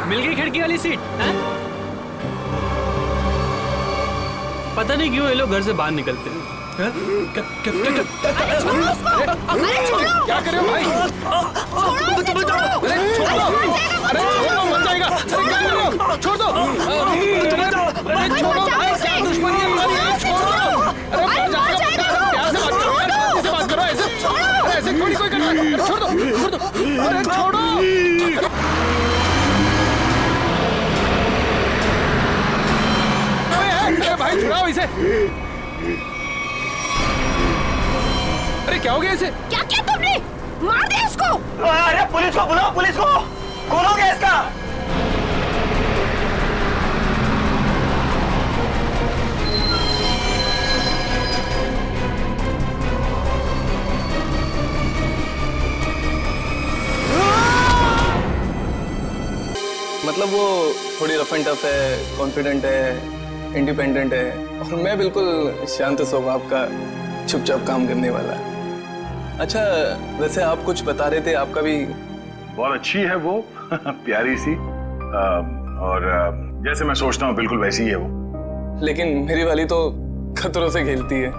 मिल गई खिड़की वाली सीट हैं? पता नहीं क्यों ये लोग घर से बाहर निकलते हैं। क्या कर रहे हो भाई? अरे छोड़ो, मर जाएगा। अरे क्या कर रहे हो? छोड़ दो। अरे छोड़ो भाई, क्या दुश्मनी है तुम्हारी? छोड़ो। अरे मर जाएगा। प्यार से बात करो, ऐसे थोड़ी कोई करता है। छोड़ दो। अरे छोड़ो। अरे भाई छुड़ाओ इसे। अरे क्या हो गया इसे? क्या किया तुमने? मार दे इसको। अरे पुलिस को बुलाओ, पुलिस को। कौन हो गया इसका? मतलब वो थोड़ी रफ एंड टफ है, कॉन्फिडेंट है, इंडिपेंडेंट है, और मैं बिल्कुल शांत स्वभाव का, चुपचाप काम करने वाला। अच्छा वैसे आप कुछ बता रहे थे, आपका भी बहुत अच्छी है वो प्यारी सी, और जैसे मैं सोचता हूँ बिल्कुल वैसी ही है वो। लेकिन मेरी वाली तो खतरों से खेलती है।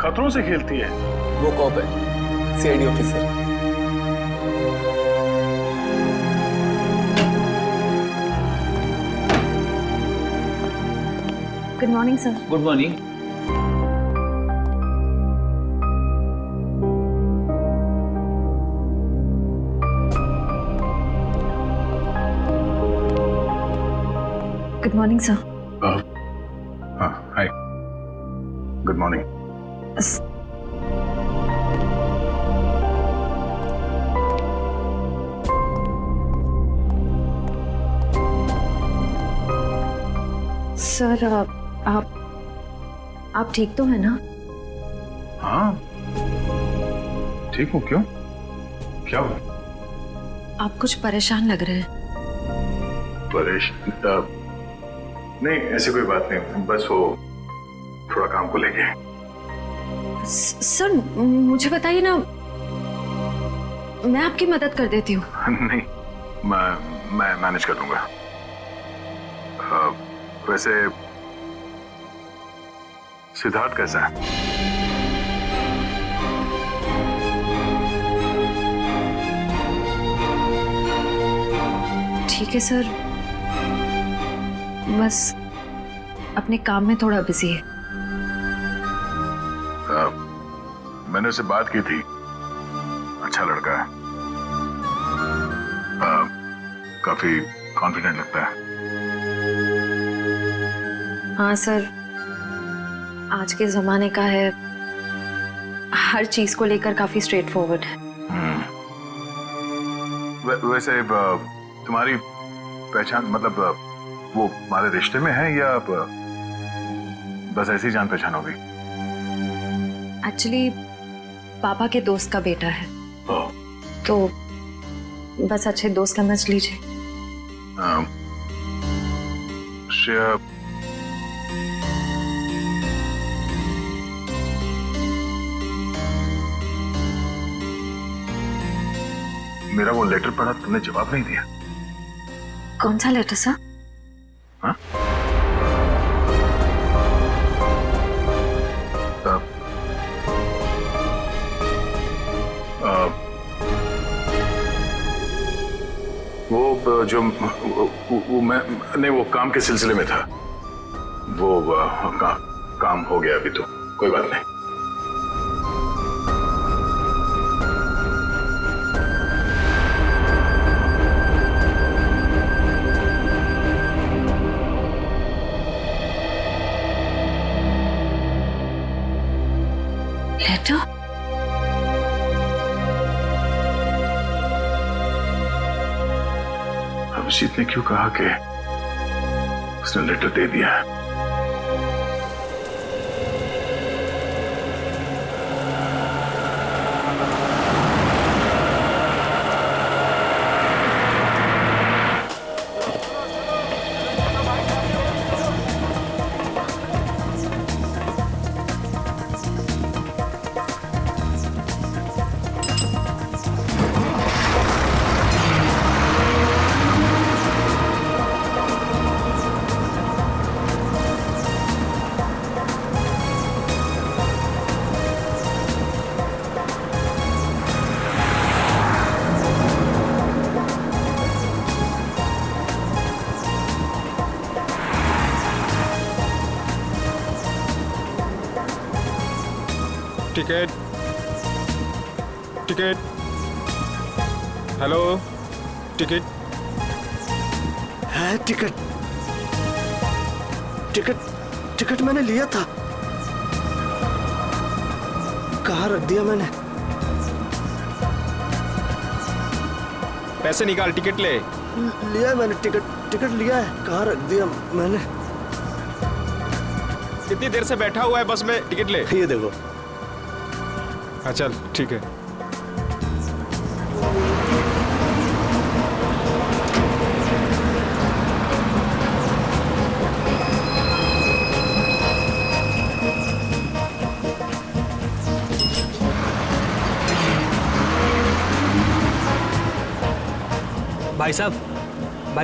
खतरों से खेलती है? वो कॉप है, CID officer. Good morning sir. Good morning. Good morning sir. हाँ हाय, गुड मॉर्निंग। सर आप ठीक तो है ना? हाँ ठीक हूँ। क्यों, क्या हुआ? आप कुछ परेशान लग रहे हैं। परेशान? नहीं ऐसी कोई बात नहीं, बस वो थोड़ा काम को लेके। सर मुझे बताइए ना, मैं आपकी मदद कर देती हूँ। नहीं मैं मैनेज कर लूंगा। वैसे सिद्धार्थ कैसा है? ठीक है सर, बस अपने काम में थोड़ा बिजी है। मैंने उससे बात की थी, अच्छा लड़का है, काफी कॉन्फिडेंट लगता है। हाँ सर, आज के जमाने का है, हर चीज को लेकर काफी स्ट्रेट फॉरवर्ड है। वैसे तुम्हारी पहचान, मतलब वो हमारे रिश्ते में है या बस ऐसी जान पहचान हो गई? एक्चुअली पापा के दोस्त का बेटा है, तो बस अच्छे दोस्त समझ लीजिए। श्रेया, मेरा वो लेटर पढ़ा, तुमने जवाब नहीं दिया। कौन सा लेटर सर? हाँ? वो जो वो मैं नहीं, वो काम के सिलसिले में था। वो काम हो गया अभी, तो कोई बात नहीं। लेटर? अभिजीत ने क्यों कहा कि उसने लेटर दे दिया है? टिकट टिकट, हेलो टिकट है। टिकट टिकट टिकट मैंने लिया था, कहाँ रख दिया मैंने? पैसे निकाल, टिकट ले। लिया है मैंने, टिकट लिया है, कहाँ रख दिया मैंने? कितनी देर से बैठा हुआ है बस में, टिकट ले। ये देखो। हाँ चल ठीक है। भाई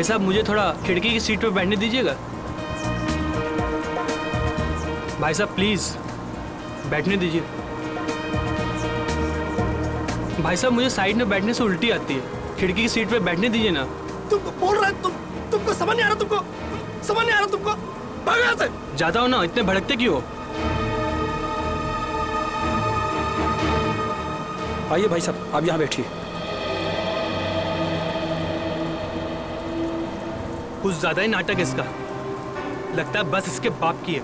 साहब मुझे थोड़ा खिड़की की सीट पे बैठने दीजिएगा। भाई साहब प्लीज बैठने दीजिए। भाई साहब मुझे साइड में बैठने से उल्टी आती है, खिड़की की सीट पे बैठने दीजिए ना। तुमको बोल रहा है, तुमको समझ नहीं आ रहा? तुमको समझ नहीं आ रहा? तुमको भागो यहाँ से। जाता हो ना, इतने भड़कते क्यों हो? आइए भाई साहब, आप यहाँ बैठिए। कुछ ज्यादा ही नाटक है इसका, लगता है बस इसके बाप की है।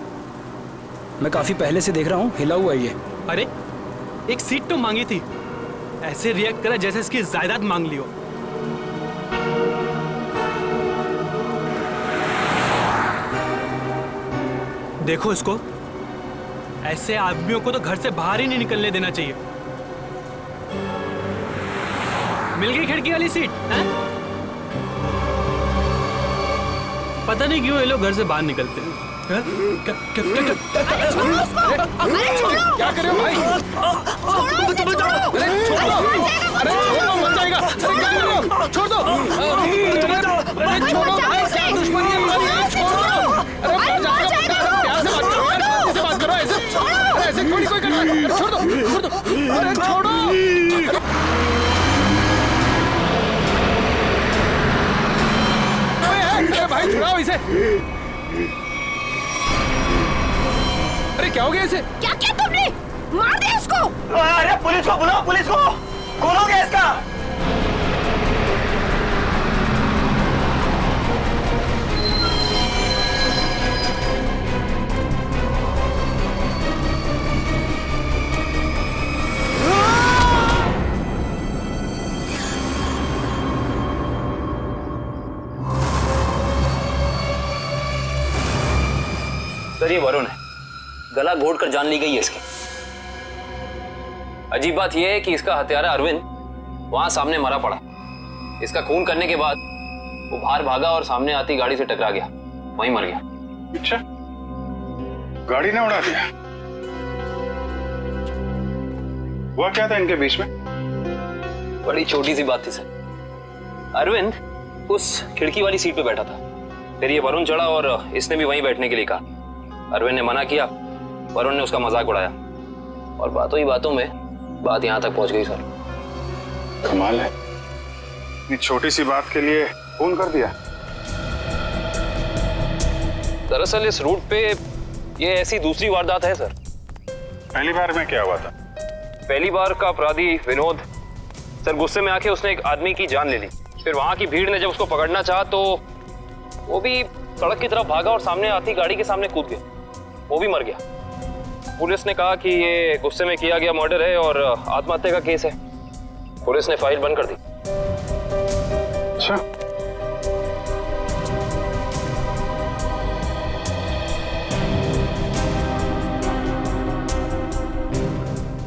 मैं काफी पहले से देख रहा हूँ, हिला हुआ है ये। अरे एक सीट तो मांगी थी, ऐसे रिएक्ट करा जैसे इसकी जायदाद मांग ली हो। देखो इसको, ऐसे आदमियों को तो घर से बाहर ही नहीं निकलने देना चाहिए। मिल गई खिड़की वाली सीट है? पता नहीं क्यों ये लोग घर से बाहर निकलते हैं। क्या कर रहे हो भाई? अरे छोड़ो, अरे छोड़ो, मर जाएगा। अरे क्या कर रहे हो? छोड़ दो। अरे छोड़ो भाई, क्या दुश्मनी है तुम्हारी? छोड़ो। अरे मर जाएगा। प्यार से बात करो यार, शांति से बात करो। ऐसे ऐसे थोड़ी कोई करता है। अरे छोड़ दो, छोड़ दो। अरे छोड़ो। अरे भाई छुड़ाओ इसे। अरे क्या हो गया इसे? क्या किया तुमने? मार दिया इसको। अरे पुलिस को बुलाओ, पुलिस को। कौन हो गया इसका? सर ये वरुण है, गला घोट कर जान ली गई है इसकी। अजीब बात यह है कि इसका हत्यारा अरविंद वहां सामने मरा पड़ा। इसका खून करने के बाद वो बाहर भागा और सामने आती गाड़ी से टकरा गया, वहीं मर गया। अच्छा, गाड़ी ने उड़ा दिया? हुआ क्या था इनके बीच में? बड़ी छोटी सी बात थी सर। अरविंद उस खिड़की वाली सीट पे बैठा था, फिर ये वरुण चढ़ा और इसने भी वहीं बैठने के लिए कहा। अरविंद ने मना किया, वरुण ने उसका मजाक उड़ाया और बातों ही बातों में बात यहां तक पहुंच गई सर। कमाल है, इतनी छोटी सी बात के लिए खून कर दिया। दरअसल इस रूट पे ये ऐसी दूसरी वारदात है सर। पहली बार में क्या हुआ था? पहली बार का अपराधी विनोद सर गुस्से में आके उसने एक आदमी की जान ले ली। फिर वहां की भीड़ ने जब उसको पकड़ना चाहा तो वो भी सड़क की तरफ भागा और सामने आती गाड़ी के सामने कूद गया, वो भी मर गया। पुलिस ने कहा कि ये गुस्से में किया गया मर्डर है और आत्महत्या का केस है। पुलिस ने फाइल बंद कर दी। अच्छा,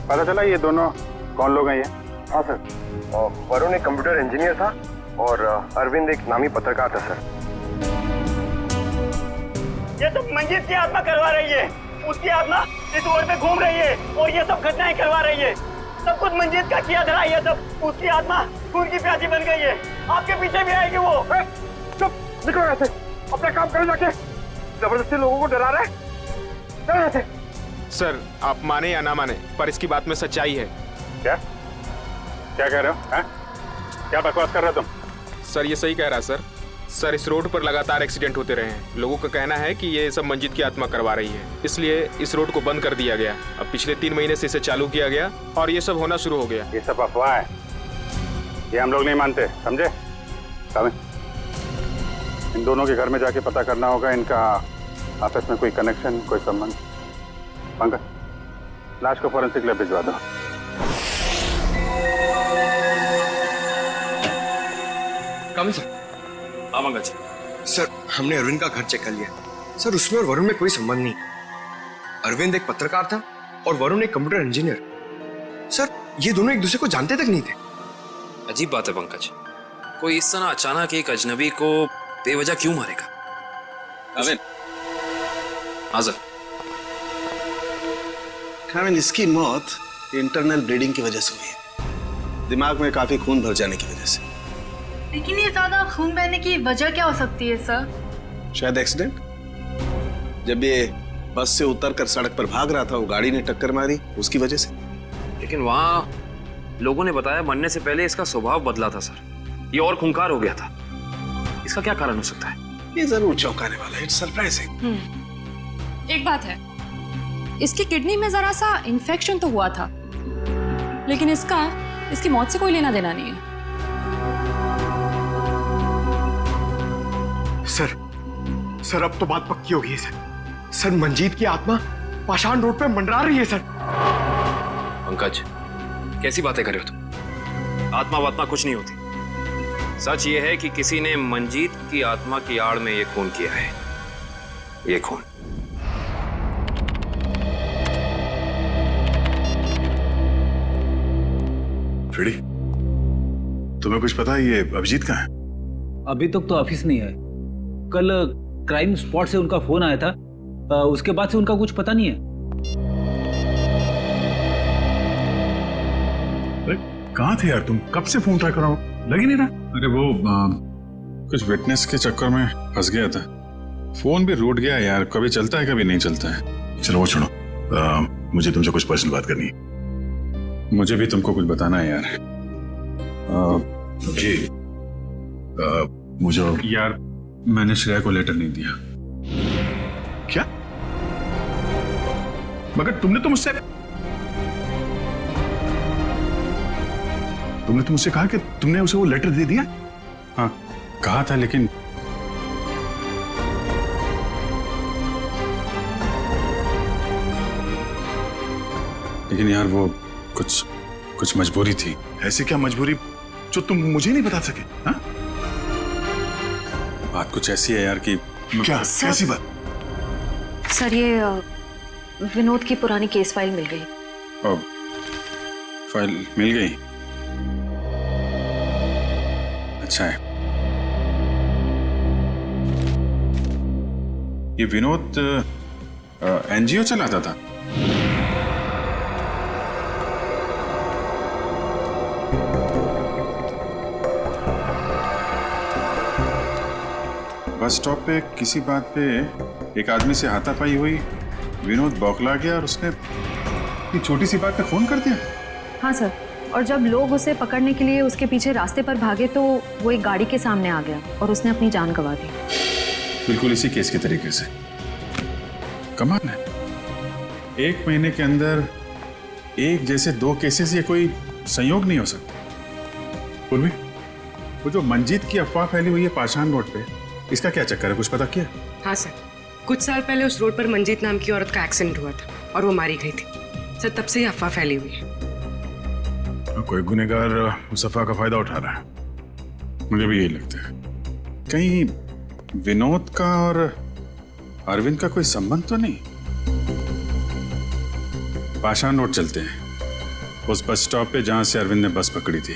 पता चला ये दोनों कौन लोग हैं ये? हाँ सर, वरुण एक कंप्यूटर इंजीनियर था और अरविंद एक नामी पत्रकार था सर। ये सब मंजीत की आत्मा करवा रही है, उसकी आत्मा इस रोड पे घूम रही है और ये सब घटनाएं करवा रही है। सब कुछ मंजीत का किया धरा, ये सब उसकी आत्मा खून की प्यासी बन गई है। आपके पीछे भी आएगी वो। चुप, निकलो यहाँ से, अपना काम करो जाके। जबरदस्ती लोगों को डरा रहे, चलो यहाँ से। सर आप माने या ना माने, पर इसकी बात में सच्चाई है। क्या क्या कह रहे हो? हैं? क्या बकवास कर रहे हो तुम? सर ये सही कह रहा है सर, सर, इस रोड पर लगातार एक्सीडेंट होते रहे हैं। लोगों का कहना है कि ये सब मंजीत की आत्मा करवा रही है, इसलिए इस रोड को बंद कर दिया गया। अब पिछले 3 महीने से इसे चालू किया गया और ये सब होना शुरू हो गया। ये सब अफवाह है, ये हम लोग नहीं मानते, समझे? इन दोनों के घर में जाके पता करना होगा, इनका आपस में कोई कनेक्शन, कोई संबंध। पंकज, लाश को फॉरेंसिक लैब भिजवा दो। कम सर। पंकज सर, हमने अरविंद का घर चेक कर लिया सर, उसमें और वरुण में कोई संबंध नहीं। अरविंद एक पत्रकार था और वरुण एक कंप्यूटर इंजीनियर। सर, ये दोनों एक दूसरे को जानते तक नहीं थे। अजीब बात है पंकज, कोई इस तरह अचानक एक अजनबी को बेवजह क्यों मारेगा? अरविंद। हाँ सर। इसकी मौत इंटरनल ब्लीडिंग की वजह से हुई है, दिमाग में काफी खून भर जाने की वजह से। लेकिन ये ज्यादा खून बहने की वजह क्या हो सकती है सर? शायद एक्सीडेंट। जब ये बस से उतरकर सड़क पर भाग रहा था, वो गाड़ी ने टक्कर मारी, उसकी वजह से। लेकिन वहाँ लोगों ने बताया मरने से पहले इसका स्वभाव बदला था सर, ये और खूंखार हो गया था। इसका क्या कारण हो सकता है? ये जरूर चौंकाने वाला है, इट्स सरप्राइजिंग। एक बात है, इसकी किडनी में जरा सा इन्फेक्शन तो हुआ था, लेकिन इसकी मौत से कोई लेना देना नहीं है। सर अब तो बात पक्की हो गई है सर, मंजीत की आत्मा पाषाण रोड पे मंडरा रही है सर। पंकज, कैसी बातें कर रहे हो तुम? आत्मा वात्मा कुछ नहीं होती। सच ये है कि किसी ने मंजीत की आत्मा की आड़ में ये खून किया है। ये खून फ्रेडी, तुम्हें कुछ पता है ये अभिजीत कहाँ है? अभी तक तो ऑफिस नहीं है। कल क्राइम स्पॉट से उनका फोन आया था, उसके बाद से उनका कुछ पता नहीं है। अरे कहाँ थे यार तुम? कब से फोन ट्राई कर रहा हूँ, लग ही नहीं रहा। अरे वो कुछ विटनेस के चक्कर में फंस गया था, फोन भी रूट गया यार। कभी चलता है कभी नहीं चलता है। चलो वो छोड़ो, मुझे तुमसे कुछ पर्सनल बात करनी है। मुझे भी तुमको कुछ बताना है यार। जी मुझे यार, मैंने श्रेया को लेटर नहीं दिया। क्या? मगर तुमने तो मुझसे कहा कि तुमने उसे वो लेटर दे दिया। हाँ कहा था, लेकिन यार वो कुछ मजबूरी थी। ऐसी क्या मजबूरी जो तुम मुझे नहीं बता सके? हाँ? बात कुछ ऐसी है यार कि क्या? कैसी बात? सर, ये विनोद की पुरानी केस फाइल मिल गई। फाइल मिल गई? अच्छा है। ये विनोद एनजीओ चलाता था। बस स्टॉप पे किसी बात पे एक आदमी से हाथापाई हुई, विनोद बौखला गया और उसने इतनी छोटी सी बात पे फोन कर दिया। हाँ सर, और जब लोग उसे पकड़ने के लिए उसके पीछे रास्ते पर भागे तो वो एक गाड़ी के सामने आ गया और उसने अपनी जान गंवा दी। बिल्कुल इसी केस के तरीके से। कमाल है, 1 महीने के अंदर एक जैसे 2 केसेस, ये कोई संयोग नहीं हो सकता। पूर्वी, वो जो मंजीत की अफवाह फैली हुई है पाषाण रोड पे, इसका क्या चक्कर है? कुछ पता किया? हाँ सर, कुछ साल पहले उस रोड पर मंजीत नाम की औरत का एक्सीडेंट हुआ था और वो मारी गई थी सर। तब से ही अफवाह फैली हुई है। कोई गुनहगार उस अफवाह का फायदा उठा रहा है, मुझे भी यही लगता है। कहीं विनोद का और अरविंद का कोई संबंध तो नहीं? पाषाण रोड चलते हैं, उस बस स्टॉप पे जहां से अरविंद ने बस पकड़ी थी।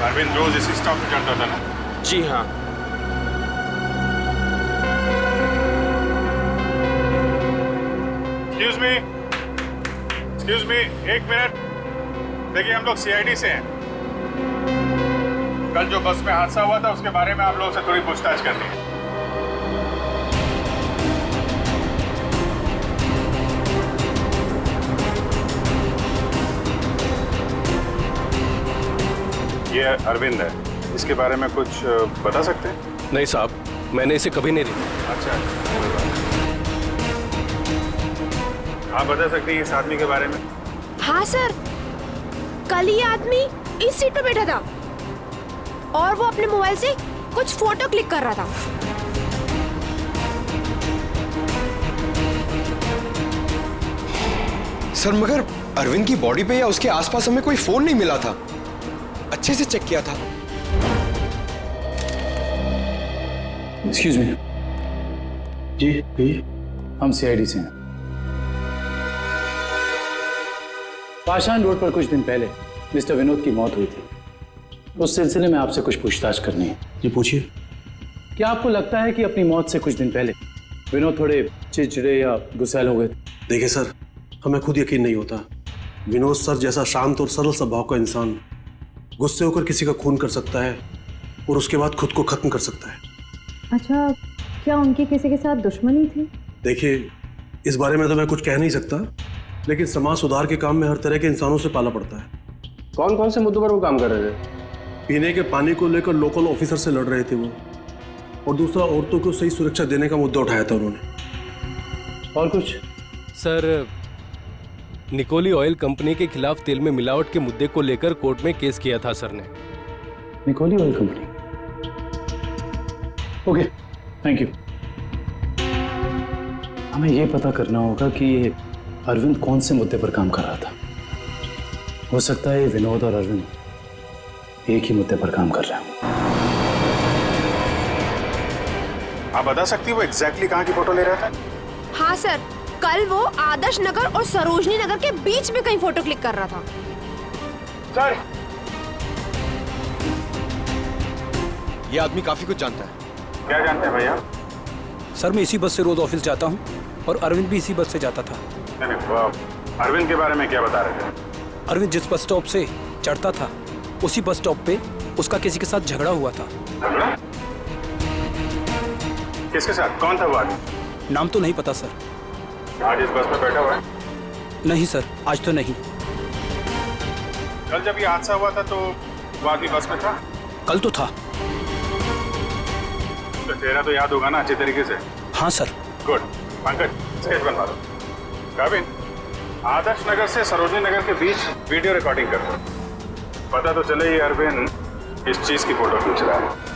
अरविंद रोज इसी स्टॉप पे चढ़ता था ना? जी हाँ। Excuse me, 1 minute. देखिए हम लोग सीआईडी से हैं। कल जो बस में हादसा हुआ था उसके बारे में आप लोगों से थोड़ी पूछताछ करनी है। ये अरविंद है, इसके बारे में कुछ बता सकते हैं? नहीं साहब, मैंने इसे कभी नहीं देखा। अच्छा, आप बता सकते हैं इस आदमी के बारे में? हाँ सर, कल ये आदमी इस सीट पर बैठा था और वो अपने मोबाइल से कुछ फोटो क्लिक कर रहा था। सर मगर अरविंद की बॉडी पे या उसके आसपास हमें कोई फोन नहीं मिला था। अच्छे से चेक किया था। Excuse me. जी कहिए। हम सीआईडी से हैं। पाषाण रोड पर कुछ दिन पहले मिस्टर विनोद की मौत हुई थी। उस सिलसिले में आपसे कुछ पूछताछ करनी है। जी पूछिए। क्या आपको लगता है कि अपनी मौत से कुछ दिन पहले विनोद थोड़े चिड़चिड़े या गुस्सैल हो गए थे? देखिए सर, हमें खुद यकीन नहीं होता। विनोद सर जैसा शांत और सरल स्वभाव का इंसान गुस्से होकर किसी का खून कर सकता है और उसके बाद खुद को खत्म कर सकता है। अच्छा, क्या उनकी किसी के साथ दुश्मनी थी? देखिए, इस बारे में तो मैं कुछ कह नहीं सकता, लेकिन समाज सुधार के काम में हर तरह के इंसानों से पाला पड़ता है। कौन कौन से मुद्दों पर वो काम कर रहे थे? पीने के पानी को लेकर लोकल ऑफिसर से लड़ रहे थे वो, और दूसरा औरतों को सही सुरक्षा देने का मुद्दा उठाया था उन्होंने। और कुछ? सर, निकोली ऑयल कंपनी के खिलाफ तेल में मिलावट के मुद्दे को लेकर कोर्ट में केस किया था सर ने। निकोली oil company? Okay, thank you. हमें यह पता करना होगा कि ये अरविंद कौन से मुद्दे पर काम कर रहा था। हो सकता है विनोद और अरविंद एक ही मुद्दे पर काम कर रहे हैं। आप बता सकती हो एग्जैक्टली कहाँ की फोटो ले रहा था? हाँ सर, कल वो आदर्श नगर और सरोजनी नगर के बीच में कहीं फोटो क्लिक कर रहा था। सर, ये आदमी काफी कुछ जानता है। क्या जानते हैं भैया? सर, मैं इसी बस से रोज ऑफिस जाता हूँ और अरविंद भी इसी बस से जाता था। अरविंद के बारे में क्या बता रहे थे? अरविंद जिस बस स्टॉप से चढ़ता था उसी बस स्टॉप पे उसका किसी के साथ झगड़ा हुआ था। झगड़ा? किसके साथ? कौन था वो आदमी? नाम तो नहीं पता सर। आज इस बस में बैठा हुआ है? नहीं सर, आज तो नहीं। कल जब ये हादसा हुआ था तो वो आदमी बस में था? कल तो था। तो चेहरा तो याद होगा ना अच्छे तरीके से? हाँ सर। गुड। पंकज, स्केच बनवा दो। काबिन, आदर्श नगर से सरोजनी नगर के बीच वीडियो रिकॉर्डिंग कर दो। पता तो चले ये अरविंद इस चीज की फोटो खींच रहा है।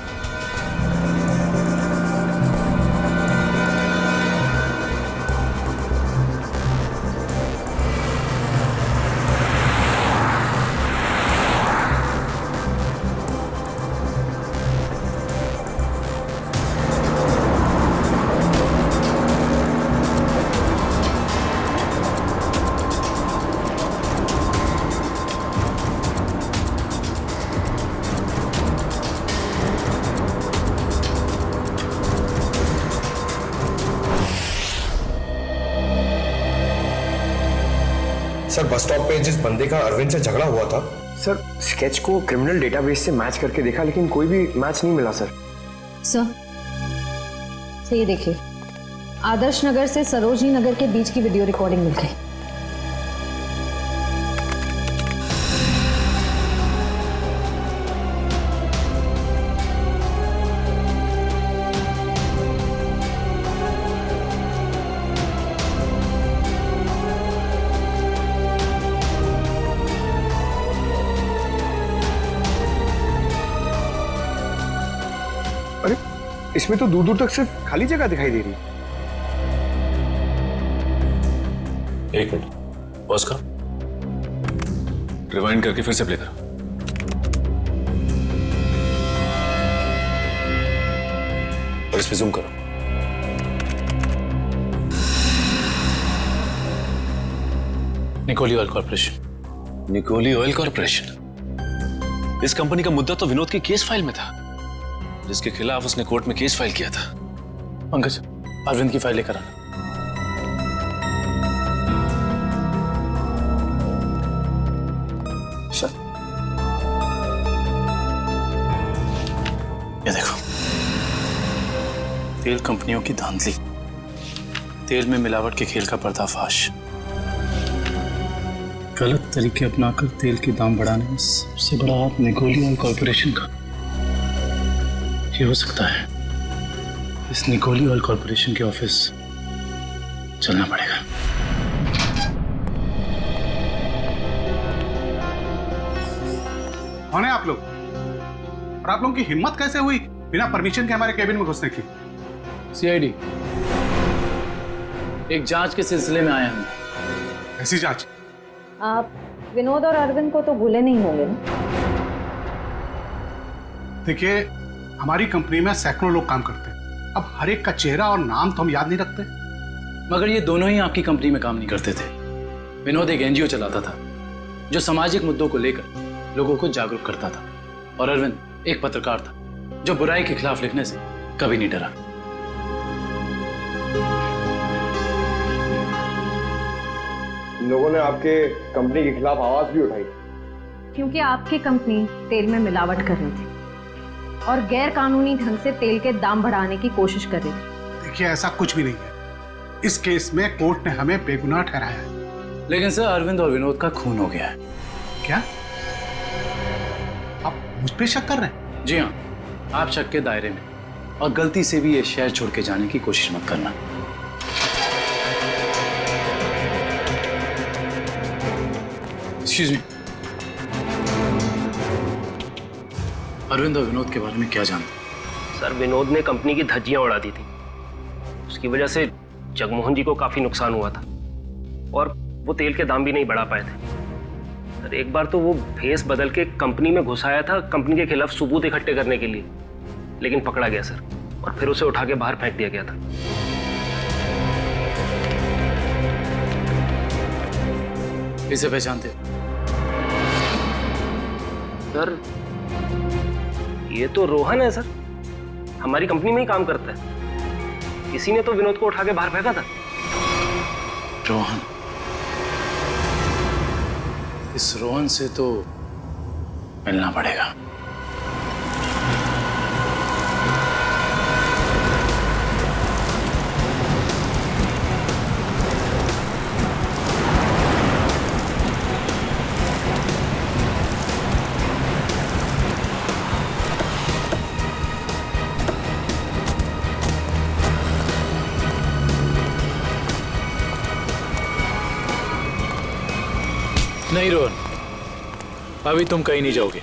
सर, बस स्टॉप पे जिस बंदे का अरविंद से झगड़ा हुआ था, सर स्केच को क्रिमिनल डेटाबेस से मैच करके देखा लेकिन कोई भी मैच नहीं मिला सर। सर, ये देखिए, आदर्श नगर से सरोजनी नगर के बीच की वीडियो रिकॉर्डिंग मिल गई। इसमें तो दूर दूर तक सिर्फ खाली जगह दिखाई दे रही है। एक मिनट, पॉज करो, रिवाइंड करके फिर से प्ले करो। और इस पे जूम करो। निकोली ऑयल कॉर्पोरेशन। निकोली ऑयल कॉर्पोरेशन, इस कंपनी का मुद्दा तो विनोद की केस फाइल में था, जिसके खिलाफ उसने कोर्ट में केस फाइल किया था। पंकज, अरविंद की फाइल लेकर आना। सर, तेल कंपनियों की धांधली, तेल में मिलावट के खेल का पर्दाफाश, गलत तरीके अपनाकर तेल के दाम बढ़ाने में सबसे बड़ा हाथ निकोली ऑयल कॉर्पोरेशन का। ये हो सकता है इस निकोली ऑयल कॉर्पोरेशन के ऑफिस चलना पड़ेगा। कौन है आप लोग? और आप लोगों की हिम्मत कैसे हुई बिना परमिशन के हमारे केबिन में घुसने की? सीआईडी, एक जांच के सिलसिले में आए हम। ऐसी जांच? आप विनोद और अरविंद को तो भूले नहीं होंगे ना? देखिए, हमारी कंपनी में सैकड़ों लोग काम करते हैं। अब हर एक का चेहरा और नाम तो हम याद नहीं रखते। मगर ये दोनों ही आपकी कंपनी में काम नहीं करते थे। विनोद एक एनजीओ चलाता था जो सामाजिक मुद्दों को लेकर लोगों को जागरूक करता था, और अरविंद एक पत्रकार था जो बुराई के खिलाफ लिखने से कभी नहीं डरा। लोगों ने आपके कंपनी के खिलाफ आवाज भी उठाई क्योंकि आपकी कंपनी तेल में मिलावट कर रही थी और गैर कानूनी ढंग से तेल के दाम बढ़ाने की कोशिश कर रही थी। देखिए, ऐसा कुछ भी नहीं है। इस केस में कोर्ट ने हमें बेगुनाह ठहराया है। लेकिन सर, अरविंद और विनोद का खून हो गया है। क्या आप मुझ पे शक कर रहे हैं? जी हाँ, आप शक के दायरे में, और गलती से भी ये शहर छोड़ के जाने की कोशिश मत करना। एक्सक्यूज मी, अरविंद और विनोद के बारे में क्या जानते? सर, विनोद ने कंपनी की धज्जियां उड़ा दी थी। उसकी वजह से जगमोहन जी को काफी नुकसान हुआ था और वो तेल के दाम भी नहीं बढ़ा पाए थे। सर, एक बार तो वो भेस बदल के कंपनी में घुस आया था कंपनी के खिलाफ सबूत इकट्ठे करने के लिए, लेकिन पकड़ा गया सर, और फिर उसे उठा के बाहर फेंक दिया गया था। इसे पहचानते? सर, ये तो रोहन है सर, हमारी कंपनी में ही काम करता है। इसी ने तो विनोद को उठा के बाहर फेंका था। रोहन? इस रोहन से तो मिलना पड़ेगा। नहीं रोहन, अभी तुम कहीं नहीं जाओगे।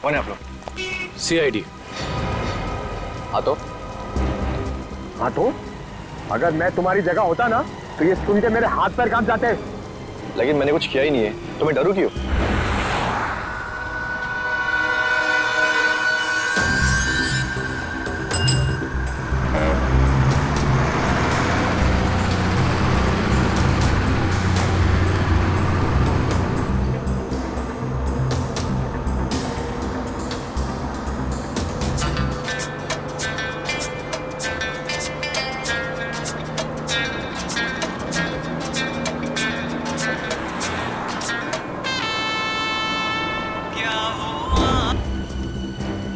कौन है आप लोग? सीआईडी। हाँ तो अगर मैं तुम्हारी जगह होता ना तो ये सुन के मेरे हाथ पैर कांप जाते। लेकिन मैंने कुछ किया ही नहीं है, तो मैं डरूं क्यों?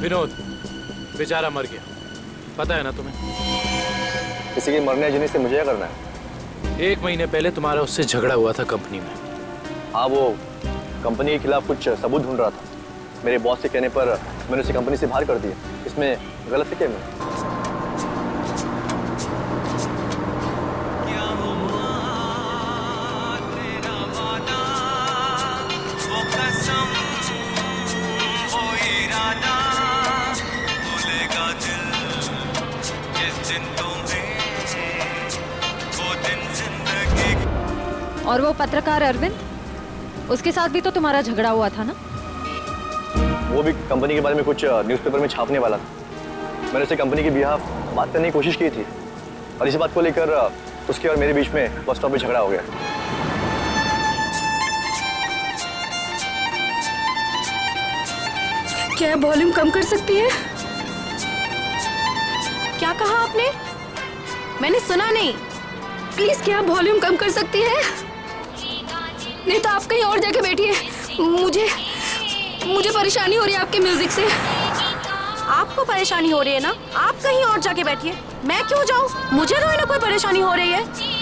विनोद बेचारा मर गया, पता है ना तुम्हें? किसी के मरने जीने से मुझे क्या करना है? 1 महीने पहले तुम्हारा उससे झगड़ा हुआ था कंपनी में। हाँ, वो कंपनी के खिलाफ कुछ सबूत ढूंढ रहा था। मेरे बॉस के कहने पर मैंने उसे कंपनी से बाहर कर दिया। इसमें गलत है क्या? मैं और वो पत्रकार अरविंद, उसके साथ भी तो तुम्हारा झगड़ा हुआ था ना? वो भी कंपनी के बारे में कुछ न्यूज़पेपर में छापने वाला था। मैंने उसे कंपनी के बिहाफ बात करने की कोशिश की थी, और इसी बात को लेकर उसके और मेरे बीच में बस स्टॉप पे झगड़ा हो गया। क्या वॉल्यूम कम कर सकती है? क्या कहा आपने? मैंने सुना नहीं। प्लीज, क्या वॉल्यूम कम कर सकती है? नहीं तो आप कहीं और जाके बैठिए। मुझे परेशानी हो रही है आपके म्यूजिक से। आपको परेशानी हो रही है ना, आप कहीं और जाके बैठिए, मैं क्यों जाऊँ? मुझे तो ना कोई परेशानी हो रही है।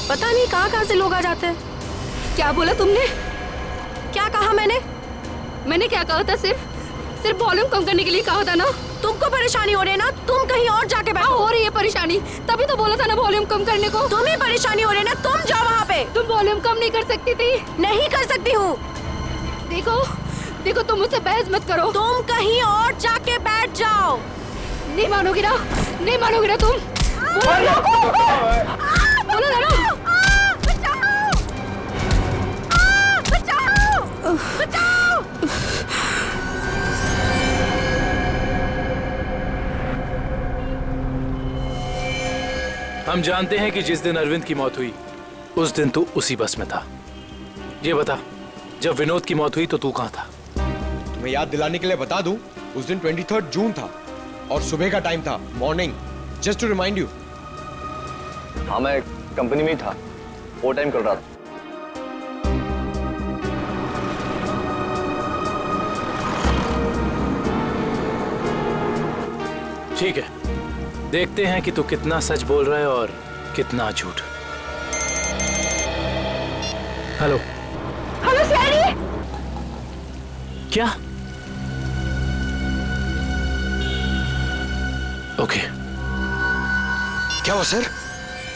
पता नहीं कहाँ से लोग आ जाते हैं। क्या बोला तुमने? क्या कहा मैंने? मैंने क्या कहा था? सिर्फ वॉल्यूम कम करने के लिए कहा था ना। तुमको परेशानी हो रही है ना, तुम कहीं और जाके बैठो। हो रही है परेशानी, तभी तो बोला था ना वॉल्यूम कम करने को। तुम्हें परेशानी हो रही है ना, तुम जाओ वहाँ पे। तुम वॉल्यूम कम नहीं कर सकती थी? नहीं कर सकती हूँ। देखो तुम मुझसे बहस मत करो। तुम कहीं और जाके बैठ जाओ। नहीं मानोगी ना, नहीं मानोगी ना तुम। बोलो ना। हम जानते हैं कि जिस दिन अरविंद की मौत हुई उस दिन तू उसी बस में था। ये बता, जब विनोद की मौत हुई तो तू कहाँ था? तुम्हें याद दिलाने के लिए बता दूं, उस दिन 23 जून था और सुबह का टाइम था, morning, just to remind you. हाँ, मैं कंपनी में ही था, ओवर टाइम कर रहा था। ठीक है, देखते हैं कि तू कितना सच बोल रहा है और कितना झूठ। हेलो सैनी। क्या? ओके। क्या हुआ सर?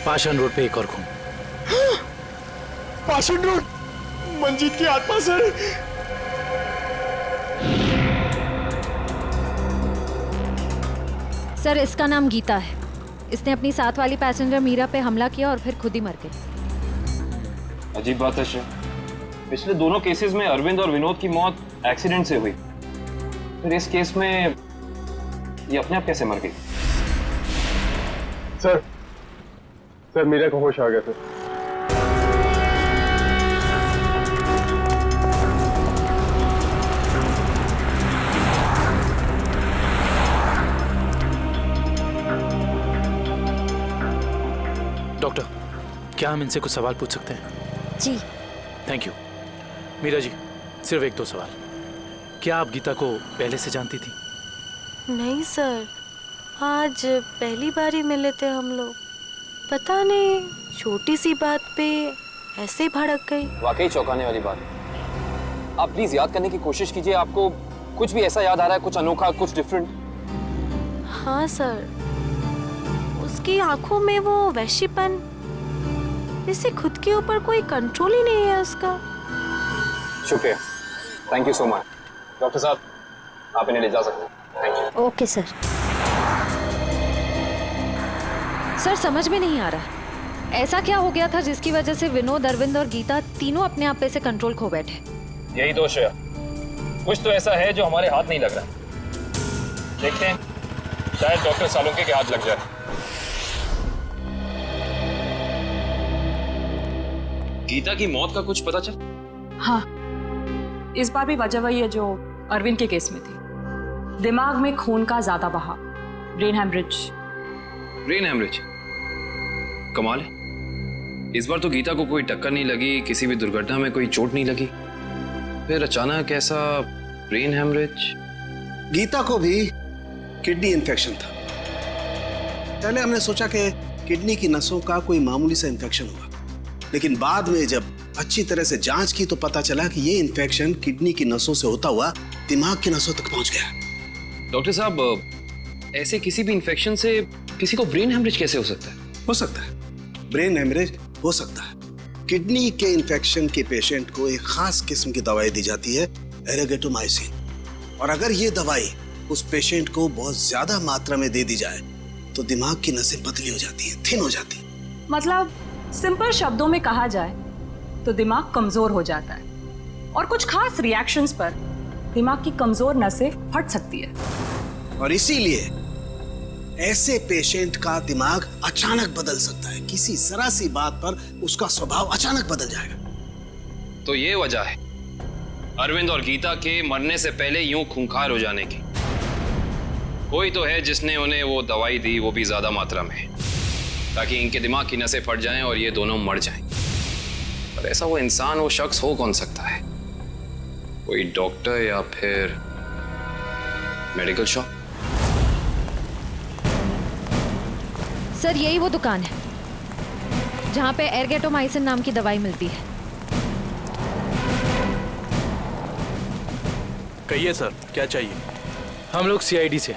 पाषाण रोड पे एक और खून। पाषाण रोड, मंजीत की आत्मा सर। सर, इसका नाम गीता है। इसने अपनी साथ वाली पैसेंजर मीरा पे हमला किया और फिर खुद ही मर गई। अजीब बात है श्रेय, पिछले दोनों केसेस में अरविंद और विनोद की मौत एक्सीडेंट से हुई, फिर इस केस में ये अपने आप कैसे मर गई? सर मीरा को होश आ गया सर। डॉक्टर, क्या हम इनसे कुछ सवाल पूछ सकते हैं? जी। Thank you. मीरा जी, सिर्फ एक दो सवाल। क्या आप गीता को पहले से जानती थी? नहीं सर, आज पहली बार ही मिले थे हम लोग। पता नहीं छोटी सी बात पे ऐसे ही भड़क गई। वाकई चौंकाने वाली बात है। आप प्लीज याद करने की कोशिश कीजिए, आपको कुछ भी ऐसा याद आ रहा है, कुछ अनोखा, कुछ डिफरेंट? हाँ सर, उसकी आंखों में वो वैश्यपन, जैसे खुद के ऊपर कोई कंट्रोल ही नहीं है उसका। शुक्रिया, thank you so much. Doctor साहब, आप इन्हें ले जा सकते हैं। Thank you. Okay sir. Sir, समझ में नहीं आ रहा, ऐसा क्या हो गया था जिसकी वजह से विनोद, अरविंद और गीता तीनों अपने आप पे से कंट्रोल खो बैठे? यही दोष है, कुछ तो ऐसा है जो हमारे हाथ नहीं लग रहा। देखते हैं, शायद डॉक्टर सालुंके के हाथ लग जाए। गीता की मौत का कुछ पता चल? हाँ, इस बार भी वजह वही है जो अरविंद के केस में थी। दिमाग में खून का ज्यादा बहाव, ब्रेन हेमरेज। Brain haemorrhage? कमाल है, इस बार तो गीता को कोई टक्कर नहीं लगी, किसी भी दुर्घटना में कोई चोट नहीं लगी, फिर अचानक ऐसा ब्रेन हेमरेज। गीता को भी किडनी इन्फेक्शन था। पहले हमने सोचा कि किडनी की नसों का कोई मामूली सा इन्फेक्शन हुआ, लेकिन बाद में जब अच्छी तरह से जांच की तो पता चला कि ये इन्फेक्शन किडनी की नसों से होता हुआ दिमाग की नसों तक पहुंच गया। डॉक्टर साहब, ऐसे किसी भी इन्फेक्शन से किसी को ब्रेन हेमरेज कैसे हो सकता है? हो सकता है, ब्रेन हेमरेज हो सकता है। किडनी के इन्फेक्शन के पेशेंट को एक खास किस्म की दवाई दी जाती है, एरेगेटोमाइसिन, और अगर ये दवाई उस पेशेंट को बहुत ज्यादा मात्रा में दे दी जाए तो दिमाग की नसें पतली हो जाती है, थिन हो जाती है। मतलब सिंपल शब्दों में कहा जाए तो दिमाग कमजोर हो जाता है और कुछ खास रिएक्शंस पर दिमाग की कमजोर नसें फट सकती है। और इसीलिए ऐसे पेशेंट का दिमाग अचानक बदल सकता है, किसी जरा सी बात पर उसका स्वभाव अचानक बदल जाएगा। तो ये वजह है अरविंद और गीता के मरने से पहले यूं खूंखार हो जाने की। कोई तो है जिसने उन्हें वो दवाई दी, वो भी ज्यादा मात्रा में, ताकि इनके दिमाग की नसें फट जाएं और ये दोनों मर जाएं। पर ऐसा वो इंसान, वो शख्स हो कौन सकता है? कोई डॉक्टर या फिर मेडिकल शॉप? सर यही वो दुकान है जहाँ पे एर्गेटोमाइसिन नाम की दवाई मिलती है। कहिए सर, क्या चाहिए? हम लोग सीआईडी से,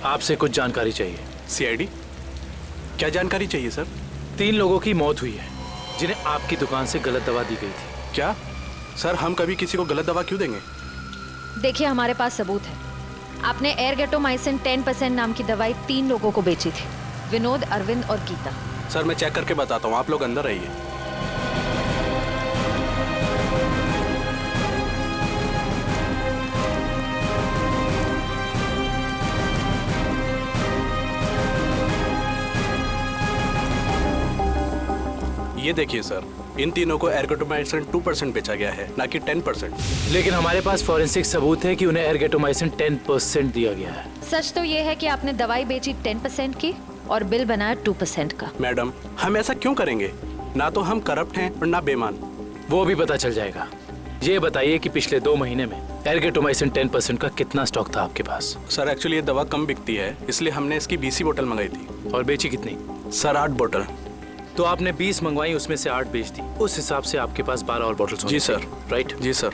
आपसे कुछ जानकारी चाहिए। सीआईडी? क्या जानकारी चाहिए सर? 3 लोगों की मौत हुई है जिन्हें आपकी दुकान से गलत दवा दी गई थी। क्या सर, हम कभी किसी को गलत दवा क्यों देंगे? देखिए हमारे पास सबूत है। आपने एर्गेटोमाइसिन 10% नाम की दवाई 3 लोगों को बेची थी, विनोद, अरविंद और गीता। सर मैं चेक करके बताता हूँ, आप लोग अंदर रहिए। ये देखिए सर, इन तीनों को एर्गेटोमाइसिन 2% बेचा गया है, ना कि 10%। लेकिन हमारे पास फॉरेंसिक सबूत है कि उन्हें एर्गेटोमाइसिन 10% दिया गया है। सच तो ये है कि आपने दवाई बेची 10% की और बिल बनाया 2% का। मैडम, हम ऐसा क्यों करेंगे? ना तो हम करप्ट हैं और ना बेईमान। वो भी पता चल जाएगा। ये बताइए कि पिछले 2 महीने में एर्गेटोमाइसिन 10% का कितना स्टॉक था आपके पास? सर एक्चुअली ये दवा कम बिकती है, इसलिए हमने इसकी 20 बोतल मंगाई थी। और बेची कितनी? सर 8 बोतल। तो आपने 20 मंगवाई, उसमें से 8 बेच दी। उस हिसाब से आपके पास 12 और बोतल। जी सर। राइट? जी सर।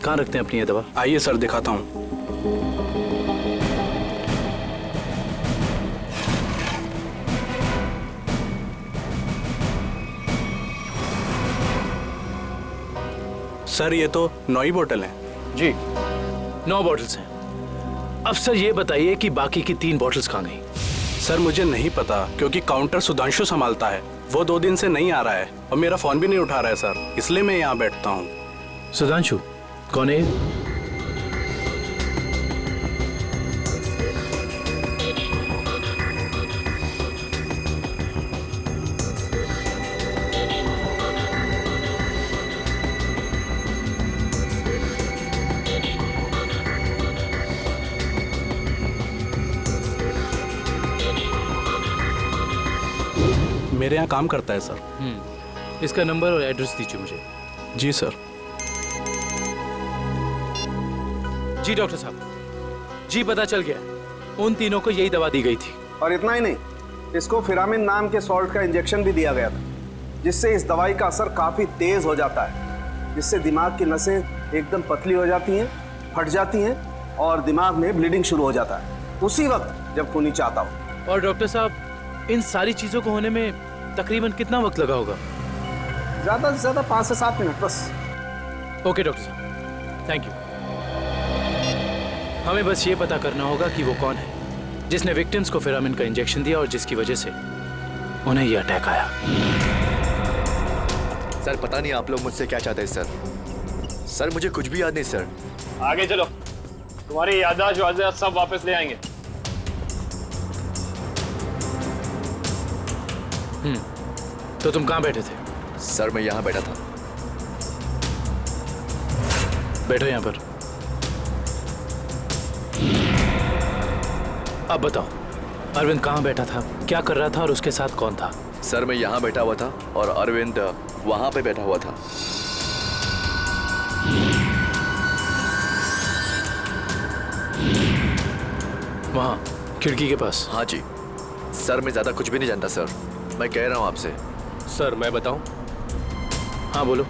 कहाँ रखते हैं अपनी ये दवा? आइए सर दिखाता हूँ। सर ये तो 9 ही बोतल हैं। जी 9 बॉटल्स हैं। अब सर ये बताइए कि बाकी की 3 बॉटल्स कहाँ गई? सर मुझे नहीं पता, क्योंकि काउंटर सुधांशु संभालता है। वो 2 दिन से नहीं आ रहा है और मेरा फोन भी नहीं उठा रहा है सर, इसलिए मैं यहाँ बैठता हूँ। सुधांशु कौन है? मेरे यहाँ काम करता है सर। इसका नंबर और एड्रेस दीजिए मुझे। जी सर। जी डॉक्टर साहब, जी पता चल गया, उन तीनों को यही दवा दी गई थी। और इतना ही नहीं, इसको फिरामिन नाम के सॉल्ट का इंजेक्शन भी दिया गया था, जिससे इस दवाई का असर काफी तेज हो जाता है, जिससे दिमाग की नसें एकदम पतली हो जाती हैं, फट जाती हैं और दिमाग में ब्लीडिंग शुरू हो जाता है उसी वक्त जब खूनी चाहता हो। और डॉक्टर साहब, इन सारी चीजों को होने में तकरीबन कितना वक्त लगा होगा? ज्यादा से ज्यादा 5 से 7 मिनट बस। ओके डॉक्टर साहब, थैंक यू। हमें बस ये पता करना होगा कि वो कौन है जिसने विक्टिम्स को फिरामिन का इंजेक्शन दिया और जिसकी वजह से उन्हें ये अटैक आया। सर पता नहीं आप लोग मुझसे क्या चाहते हैं सर। सर मुझे कुछ भी याद नहीं सर। आगे चलो, तुम्हारी याददाश्त सब वापस ले आएंगे। तो तुम कहाँ बैठे थे? सर मैं यहाँ बैठा था। बैठो यहाँ पर। अब बताओ, अरविंद कहाँ बैठा था, क्या कर रहा था और उसके साथ कौन था? सर मैं यहाँ बैठा हुआ था और अरविंद वहां पे बैठा हुआ था। वहां खिड़की के पास? हाँ जी सर, मैं ज्यादा कुछ भी नहीं जानता सर, मैं कह रहा हूँ आपसे। सर मैं बताऊं? हाँ बोलो।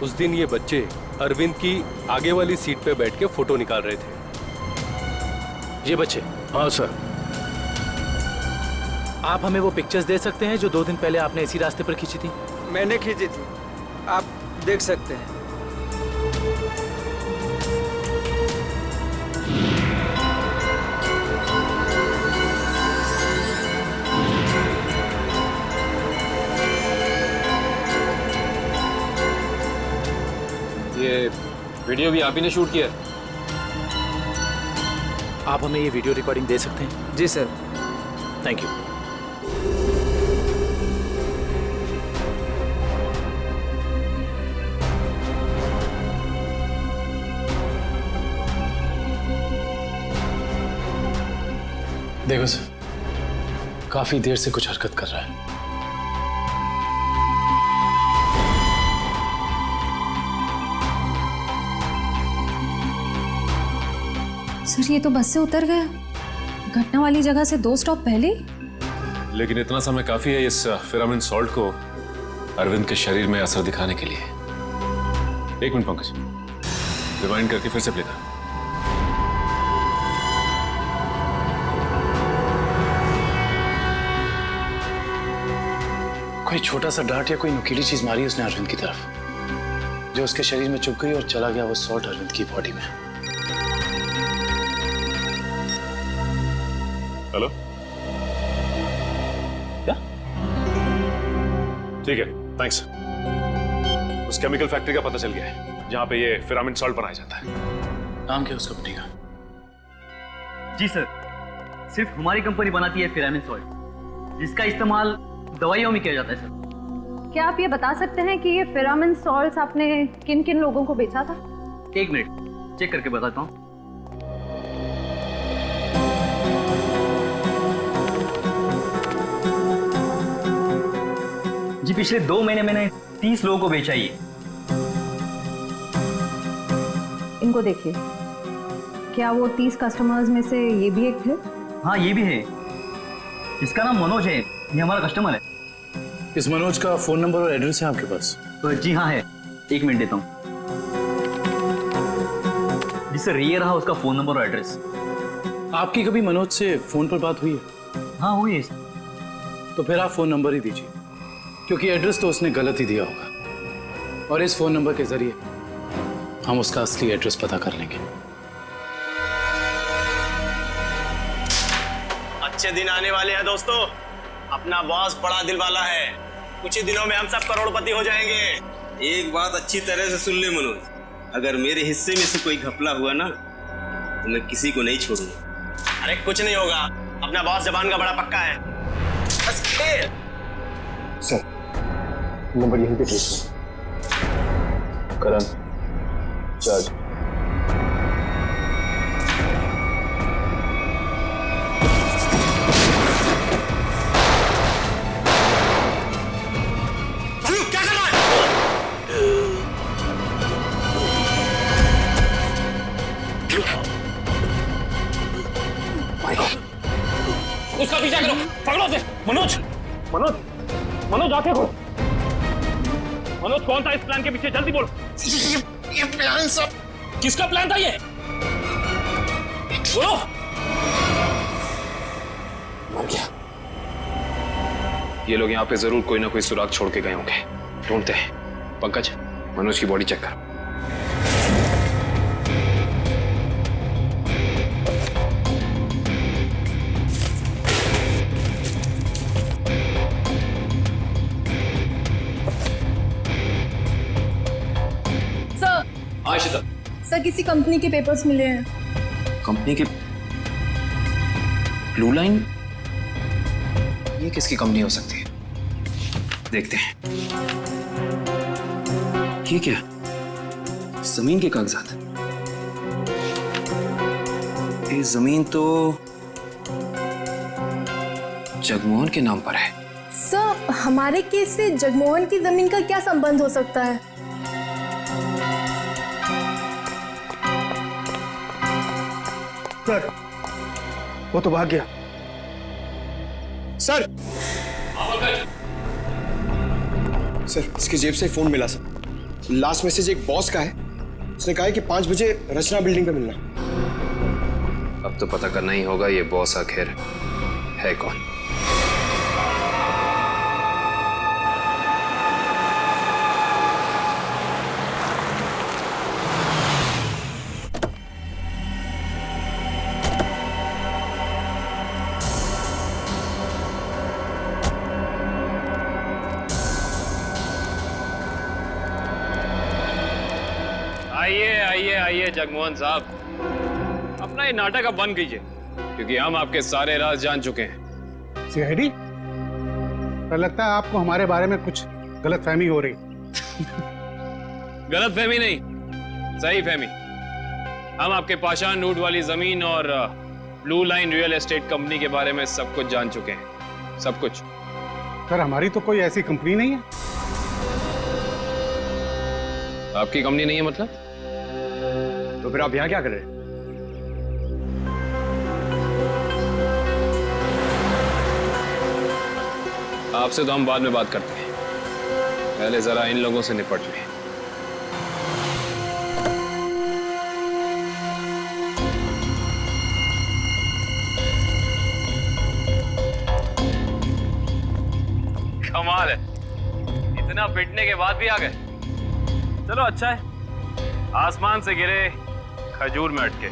उस दिन ये बच्चे अरविंद की आगे वाली सीट पे बैठ के फोटो निकाल रहे थे। ये बच्चे? हाँ सर। आप हमें वो पिक्चर्स दे सकते हैं जो 2 दिन पहले आपने इसी रास्ते पर खींची थी? मैंने खींची थी, आप देख सकते हैं। ये वीडियो भी आप ही ने शूट किया? आप हमें ये वीडियो रिकॉर्डिंग दे सकते हैं? जी सर। Thank you. देखो सर, काफी देर से कुछ हरकत कर रहा है। सर ये तो बस से उतर गया, घटना वाली जगह से 2 स्टॉप पहले। लेकिन इतना समय काफी है इस फिरामिन सॉल्ट को अरविंद के शरीर में असर दिखाने के लिए। 1 मिनट पंकज, रिवाइंड करके फिर से प्ले कर। कोई छोटा सा डांट या कोई नुकीली चीज मारी उसने अरविंद की तरफ, जो उसके शरीर में चुभ गई और चला गया वो सॉल्ट अरविंद की बॉडी में। हेलो, क्या? ठीक है, थैंक्स। उस केमिकल फैक्ट्री का पता चल गया है जहां पे ये फिरामिन सॉल्ट बनाया जाता है। नाम क्या उस कंपनी का? जी सर, सिर्फ हमारी कंपनी बनाती है फिरामिन सॉल्ट, जिसका इस्तेमाल दवाइयों में किया जाता है सर। क्या आप ये बता सकते हैं कि ये फिरामिन सॉल्ट्स आपने किन किन लोगों को बेचा था? 1 मिनट चेक करके बताता हूँ। जी पिछले 2 महीने मैंने 30 लोगों को बेचा ये। इनको देखिए, क्या वो 30 कस्टमर्स में से ये भी एक थे? हाँ ये भी है, इसका नाम मनोज है, ये हमारा कस्टमर है। इस मनोज का फोन नंबर और एड्रेस है आपके पास? जी हाँ है, 1 मिनट देता हूँ। जी सर, ये रहा उसका फोन नंबर और एड्रेस। आपकी कभी मनोज से फोन पर बात हुई है? हाँ हुई है। तो फिर आप फोन नंबर ही दीजिए, क्योंकि एड्रेस तो उसने गलत ही दिया होगा और इस फोन नंबर के जरिए हम उसका असली एड्रेस पता कर लेंगे। अच्छे दिन आने वाले हैं दोस्तों। अपना बॉस बड़ा दिल वाला है, कुछ ही दिनों में हम सब करोड़पति हो जाएंगे। एक बात अच्छी तरह से सुन ले मनोज, अगर मेरे हिस्से में से कोई घपला हुआ ना तो मैं किसी को नहीं छोड़ूंगा। अरे कुछ नहीं होगा, अपना बॉस जबान का बड़ा पक्का है। बस खेल। सर नंबर यहीं पे ट्रेस करण चार्ज। उसका पीछा करो, पकड़ो उसे। मनोज, मनोज, मनोज आके खोलो। मनोज कौन था इस प्लान के पीछे, जल्दी बोलो। ये प्लान सब किसका प्लान था ये? बोलो। मर गया। ये लोग यहाँ पे जरूर कोई ना कोई सुराग छोड़ के गए होंगे, ढूंढते हैं। पंकज, मनोज की बॉडी चेक कर। सर किसी कंपनी के पेपर्स मिले हैं। कंपनी के? Blue line? ये किसकी कंपनी हो सकती है? देखते हैं। ये क्या? जमीन के कागजात। ये जमीन तो जगमोहन के नाम पर है। सर हमारे केस से जगमोहन की जमीन का क्या संबंध हो सकता है? सर वो तो भाग गया। सर सर इसकी जेब से फोन मिला सर। लास्ट मैसेज एक बॉस का है, उसने कहा है कि 5 बजे रचना बिल्डिंग पे मिलना। अब तो पता करना ही होगा ये बॉस आखिर है कौन। आइए जगमोहन साहब, अपना ये नाटक अब बंद कीजिए, क्योंकि हम आपके सारे राज जान चुके हैं। सीआईडी, पर लगता है आपको हमारे बारे में कुछ गलतफहमी हो रही। गलतफहमी नहीं, सही फहमी। हम आपके पाषाण रूट वाली जमीन और blue line real estate company के बारे में सब कुछ जान चुके हैं, सब कुछ। सर हमारी तो कोई ऐसी कंपनी नहीं है। आपकी कंपनी नहीं है मतलब? तो फिर आप यहाँ क्या कर रहे हैं? आपसे तो हम बाद में बात करते हैं, पहले जरा इन लोगों से निपट लें। कमाल है, इतना पिटने के बाद भी आ गए। चलो अच्छा है, आसमान से गिरे खजूर में अटके।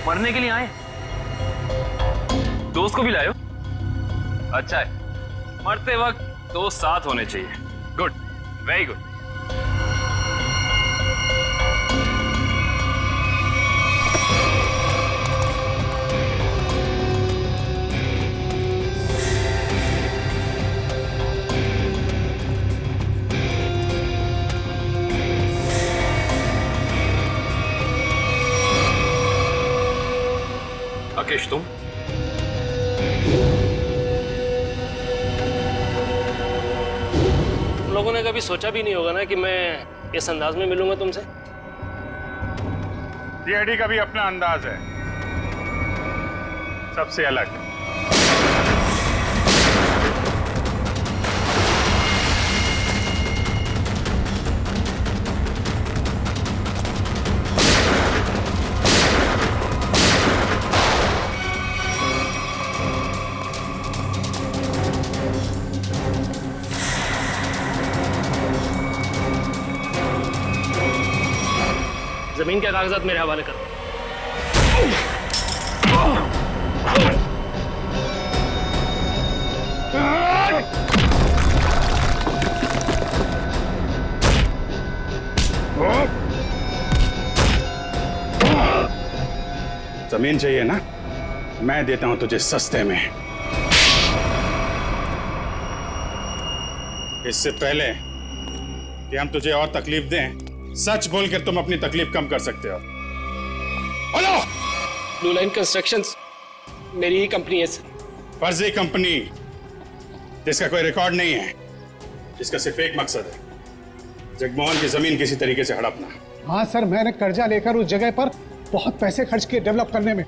मरने के लिए आए, दोस्त को भी लायो। अच्छा है, मरते वक्त दोस्त साथ होने चाहिए। Good, very good. अकेश तुम? तुम लोगों ने कभी सोचा भी नहीं होगा ना कि मैं इस अंदाज में मिलूंगा तुमसे। डीआईडी का भी अपना अंदाज है, सबसे अलग। जमीन के कागजात मेरे हवाले करो। जमीन चाहिए ना, मैं देता हूं तुझे सस्ते में। इससे पहले कि हम तुझे और तकलीफ दें, सच बोलकर तुम अपनी तकलीफ कम कर सकते हो। बोलो। ब्लू लाइन कंस्ट्रक्शंस मेरी ही कंपनी है सर। फर्जी कंपनी जिसका कोई रिकॉर्ड नहीं है, जिसका सिर्फ एक मकसद है, जगमोहन की जमीन किसी तरीके से हड़पना। हाँ सर, मैंने कर्जा लेकर उस जगह पर बहुत पैसे खर्च किए डेवलप करने में,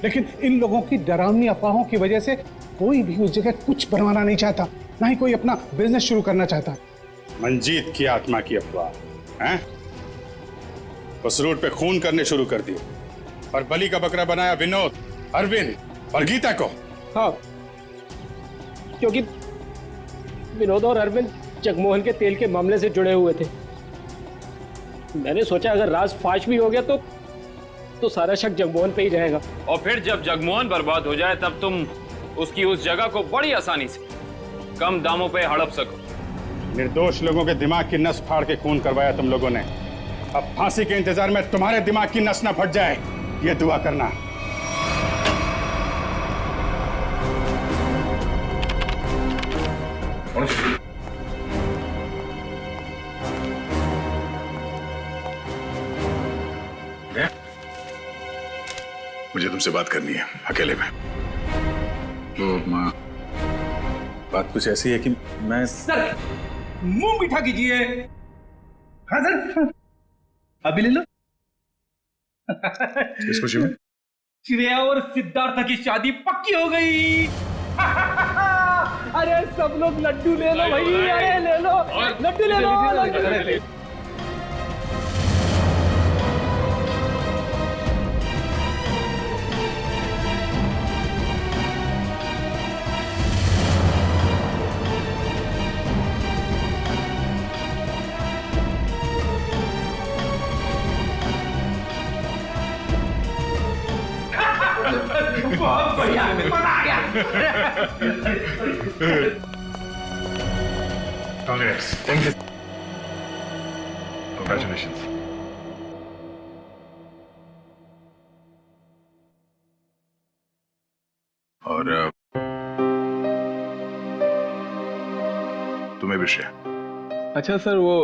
लेकिन इन लोगों की डरावनी अफवाहों की वजह से कोई भी उस जगह कुछ बनवाना नहीं चाहता, ना ही कोई अपना बिजनेस शुरू करना चाहता। मंजीत की आत्मा की अफवाह हैं? उस रूट पे खून करने शुरू कर दिए और बलि का बकरा बनाया विनोद, अरविंद और गीता को। हाँ, क्योंकि विनोद और अरविंद जगमोहन के तेल के मामले से जुड़े हुए थे। मैंने सोचा अगर राज फाश भी हो गया तो सारा शक जगमोहन पे ही रहेगा। और फिर जब जगमोहन बर्बाद हो जाए तब तुम उसकी उस जगह को बड़ी आसानी से कम दामों पे हड़प सको। निर्दोष लोगों के दिमाग की नस फाड़ के खून करवाया तुम लोगों ने। अब फांसी के इंतजार में तुम्हारे दिमाग की नस ना फट जाए, ये दुआ करना। मुझे तुमसे बात करनी है अकेले में। तो माँ, बात कुछ ऐसी है कि मैं सर मुंह मीठा कीजिए। हाँ सर, अभी ले लो। किस खुशी में? श्रेया और सिद्धार्थ की शादी पक्की हो गई। अरे सब लोग लड्डू ले लो भाई, अरे ले लो लड्डू, ले लो लड्डू। बहुत बढ़िया, मजा आ गया। Congress, thank you, congratulations. और तुम्हें भी श्रेया। अच्छा सर, वो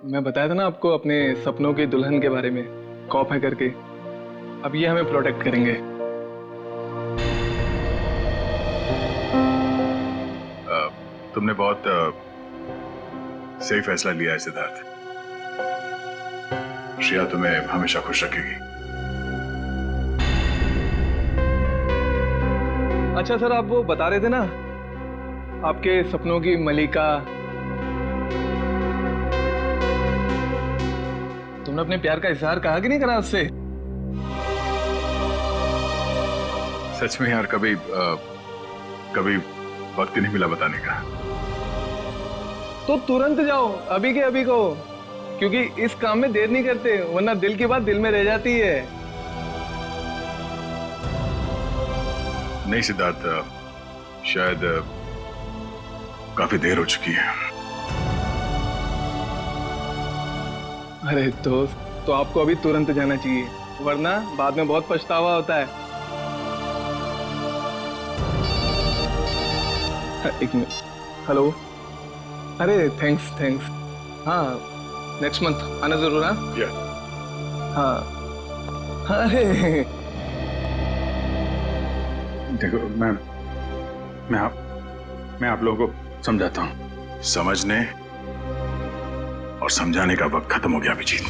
मैं बताया था ना आपको अपने सपनों की दुल्हन के बारे में, कौफ है करके। अब ये हमें प्रोटेक्ट करेंगे। तुमने बहुत सही फैसला लिया है सिद्धार्थ। श्रेया तुम्हें हमेशा खुश रखेगी। अच्छा सर, आप वो बता रहे थे ना आपके सपनों की मलिका, तुमने अपने प्यार का इजहार कहा कि नहीं करा उससे? सच में यार, कभी कभी वक्त ही नहीं मिला बताने का। तो तुरंत जाओ, अभी के अभी को, क्योंकि इस काम में देर नहीं करते, वरना दिल की बात दिल में रह जाती है। नहीं सिद्धार्थ, शायद काफी देर हो चुकी है। अरे दोस्त, तो आपको अभी तुरंत जाना चाहिए, वरना बाद में बहुत पछतावा होता है। एक मिनट, हेलो। अरे थैंक्स। हाँ, नेक्स्ट मंथ आना जरूर। हाँ। अरे देखो, मैं आप लोगों को समझाता हूँ। समझने और समझाने का वक्त खत्म हो गया अभिजीत।